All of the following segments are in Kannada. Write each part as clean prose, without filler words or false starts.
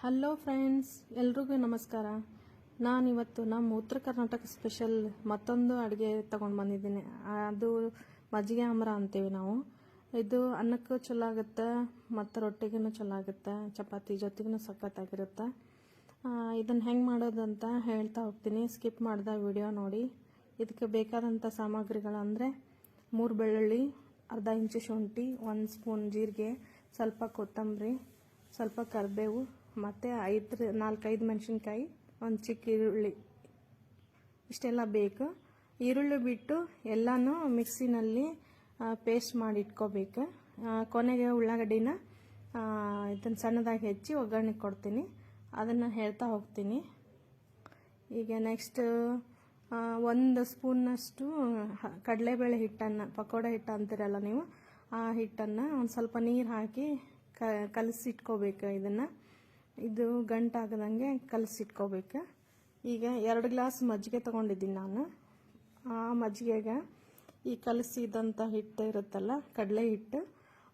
ಹಲೋ ಫ್ರೆಂಡ್ಸ್, ಎಲ್ರಿಗೂ ನಮಸ್ಕಾರ. ನಾನಿವತ್ತು ನಮ್ಮ ಉತ್ತರ ಕರ್ನಾಟಕ ಸ್ಪೆಷಲ್ ಮತ್ತೊಂದು ಅಡುಗೆ ತಗೊಂಡು ಬಂದಿದ್ದೀನಿ. ಅದು ಮಜ್ಜಿಗೆ ಆಮ್ರ ಅಂತೀವಿ ನಾವು. ಇದು ಅನ್ನಕ್ಕೂ ಚಲೋ ಆಗುತ್ತೆ ಮತ್ತು ರೊಟ್ಟಿಗೂ ಚಲೋ ಆಗುತ್ತೆ, ಚಪಾತಿ ಜೊತೆಗೂ ಸಖತ್ತಾಗಿರುತ್ತೆ. ಇದನ್ನು ಹೆಂಗೆ ಮಾಡೋದಂತ ಹೇಳ್ತಾ ಹೋಗ್ತೀನಿ, ಸ್ಕಿಪ್ ಮಾಡಿದ ವಿಡಿಯೋ ನೋಡಿ. ಇದಕ್ಕೆ ಬೇಕಾದಂಥ ಸಾಮಗ್ರಿಗಳಂದರೆ 3 ಬೆಳ್ಳುಳ್ಳಿ, ಅರ್ಧ ಇಂಚು ಶುಂಠಿ, 1 ಸ್ಪೂನ್ ಜೀರಿಗೆ, ಸ್ವಲ್ಪ ಕೊತ್ತಂಬರಿ, ಸ್ವಲ್ಪ ಕರಿಬೇವು ಮತ್ತು 4-5 ಮೆಣಸಿನ್ಕಾಯಿ, 1 ಚಿಕ್ಕ ಈರುಳ್ಳಿ, ಇಷ್ಟೆಲ್ಲ ಬೇಕು. ಈರುಳ್ಳಿ ಬಿಟ್ಟು ಎಲ್ಲನೂ ಮಿಕ್ಸಿನಲ್ಲಿ ಪೇಸ್ಟ್ ಮಾಡಿ ಇಟ್ಕೋಬೇಕು. ಕೊನೆಗೆ ಉಳ್ಳಾಗಡ್ಡಿನ ಇದನ್ನು ಸಣ್ಣದಾಗಿ ಹೆಚ್ಚಿ ಒಗ್ಗರಣೆ ಕೊಡ್ತೀನಿ, ಅದನ್ನು ಹೇಳ್ತಾ ಹೋಗ್ತೀನಿ. ಈಗ ನೆಕ್ಸ್ಟ್ 1 ಸ್ಪೂನ್ನಷ್ಟು ಕಡಲೆಬೇಳೆ ಹಿಟ್ಟನ್ನು, ಪಕೋಡ ಹಿಟ್ಟು ಅಂತೀರಲ್ಲ ನೀವು, ಆ ಹಿಟ್ಟನ್ನು ಒಂದು ಸ್ವಲ್ಪ ನೀರು ಹಾಕಿ ಕಲಸಿಟ್ಕೋಬೇಕು. ಇದು ಗಂಟಾಗದಂಗೆ ಕಲಸಿಟ್ಕೋಬೇಕು. ಈಗ 2 ಗ್ಲಾಸ್ ಮಜ್ಜಿಗೆ ತೊಗೊಂಡಿದ್ದೀನಿ ನಾನು. ಆ ಮಜ್ಜಿಗೆಗೆ ಈ ಕಲಸಿದಂಥ ಹಿಟ್ಟು ಇರುತ್ತಲ್ಲ, ಕಡಲೆ ಹಿಟ್ಟು,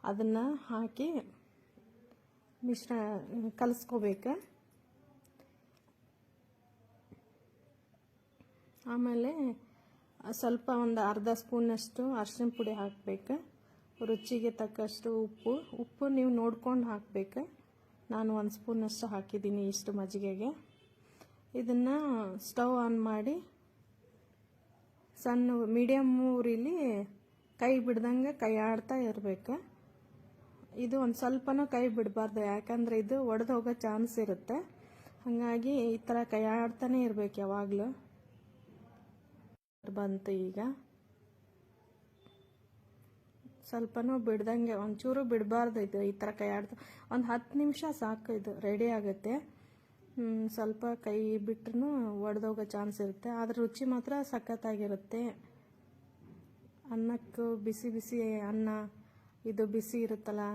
ಅದನ್ನು ಹಾಕಿ ಕಲಸ್ಕೋಬೇಕು. ಆಮೇಲೆ ಸ್ವಲ್ಪ ಒಂದು ಅರ್ಧ ಸ್ಪೂನಷ್ಟು ಅರಿಶಿನ ಪುಡಿ ಹಾಕಬೇಕು. ರುಚಿಗೆ ತಕ್ಕಷ್ಟು ಉಪ್ಪು ನೀವು ನೋಡ್ಕೊಂಡು ಹಾಕಬೇಕು. ನಾನು 1 ಸ್ಪೂನಷ್ಟು ಹಾಕಿದ್ದೀನಿ ಇಷ್ಟು ಮಜ್ಜಿಗೆಗೆ. ಇದನ್ನು ಸ್ಟವ್ ಆನ್ ಮಾಡಿ ಸಣ್ಣ ಮೀಡಿಯಮ್ ಉರಿಲಿ ಕೈ ಬಿಡ್ದಂಗೆ ಕೈ ಆಡ್ತಾ ಇರಬೇಕು. ಇದು ಒಂದು ಸ್ವಲ್ಪನೂ ಕೈ ಬಿಡಬಾರ್ದು, ಯಾಕಂದರೆ ಇದು ಒಡೆದು ಹೋಗೋ ಚಾನ್ಸ್ ಇರುತ್ತೆ. ಹಾಗಾಗಿ ಈ ಥರ ಕೈ ಆಡ್ತಾನೆ ಇರಬೇಕು ಯಾವಾಗಲೂ. ಬಂತು, ಈಗ ಸ್ವಲ್ಪನೂ ಬಿಡ್ದಂಗೆ, ಒಂಚೂರು ಬಿಡಬಾರ್ದು. ಇದು ಈ ಥರ ಕೈ ಆಡ್ತಾ ಒಂದು 10 ನಿಮಿಷ ಸಾಕು, ಇದು ರೆಡಿ ಆಗುತ್ತೆ. ಸ್ವಲ್ಪ ಕೈ ಬಿಟ್ರೂ ಒಡೆದೋಗೋ ಚಾನ್ಸ್ ಇರುತ್ತೆ, ಆದರೆ ರುಚಿ ಮಾತ್ರ ಸಖತ್ತಾಗಿರುತ್ತೆ. ಅನ್ನಕ್ಕೂ ಬಿಸಿ ಬಿಸಿ ಅನ್ನ, ಇದು ಬಿಸಿ ಇರುತ್ತಲ್ಲ,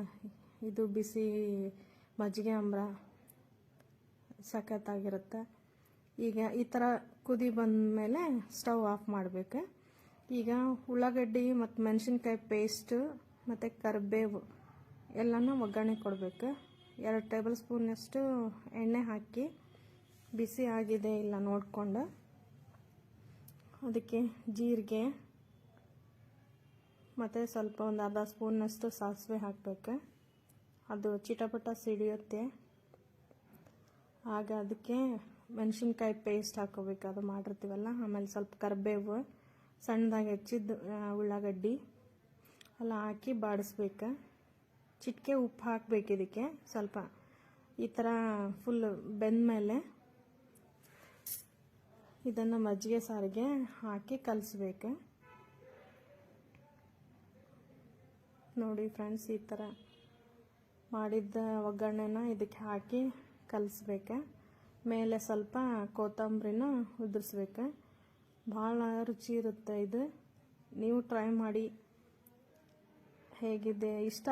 ಇದು ಬಿಸಿ ಮಜ್ಜಿಗೆ ಆಮ್ರ ಸಖತ್ತಾಗಿರುತ್ತೆ. ಈಗ ಈ ಥರ ಕುದಿ ಬಂದಮೇಲೆ ಸ್ಟವ್ ಆಫ್ ಮಾಡಬೇಕು. ಈಗ ಉಳ್ಳಾಗಡ್ಡಿ ಮತ್ತು ಮೆಣಸಿನ್ಕಾಯಿ ಪೇಸ್ಟು ಮತ್ತು ಕರಿಬೇವು ಎಲ್ಲನೂ ಒಗ್ಗರಣೆ ಕೊಡಬೇಕು. 2 ಟೇಬಲ್ ಸ್ಪೂನಷ್ಟು ಎಣ್ಣೆ ಹಾಕಿ ಬಿಸಿ ಆಗಿದೆ ಇಲ್ಲ ನೋಡಿಕೊಂಡು ಅದಕ್ಕೆ ಜೀರಿಗೆ ಮತ್ತು ಸ್ವಲ್ಪ ಒಂದು ಅರ್ಧ ಸ್ಪೂನಷ್ಟು ಸಾಸಿವೆ ಹಾಕಬೇಕು. ಅದು ಚಿಟಪಟ ಸಿಡಿಯುತ್ತೆ. ಆಗ ಅದಕ್ಕೆ ಮೆಣಸಿನ್ಕಾಯಿ ಪೇಸ್ಟ್ ಹಾಕೋಬೇಕು, ಅದು ಮಾಡಿರ್ತೀವಲ್ಲ. ಆಮೇಲೆ ಸ್ವಲ್ಪ ಕರಿಬೇವು, ಸಣ್ಣದಾಗಿ ಹೆಚ್ಚಿದ್ದು ಉಳ್ಳಾಗಡ್ಡಿ ಎಲ್ಲ ಹಾಕಿ ಬಾಡಿಸ್ಬೇಕು. ಚಿಟಿಕೆ ಉಪ್ಪು ಹಾಕಬೇಕು ಇದಕ್ಕೆ ಸ್ವಲ್ಪ. ಈ ಥರ ಫುಲ್ ಬೆಂದಮೇಲೆ ಇದನ್ನು ಮಜ್ಜಿಗೆ ಸಾರಿಗೆ ಹಾಕಿ ಕಲಿಸ್ಬೇಕು. ನೋಡಿ ಫ್ರೆಂಡ್ಸ್, ಈ ಥರ ಮಾಡಿದ್ದ ಒಗ್ಗರಣೆನ ಇದಕ್ಕೆ ಹಾಕಿ ಕಲಿಸ್ಬೇಕು. ಮೇಲೆ ಸ್ವಲ್ಪ ಕೊತ್ತಂಬರಿನ ಉದುರಿಸ್ಬೇಕು. ಭಾಳ ರುಚಿ ಇರುತ್ತೆ ಇದು. ನೀವು ಟ್ರೈ ಮಾಡಿ, ಹೇಗಿದೆ ಇಷ್ಟ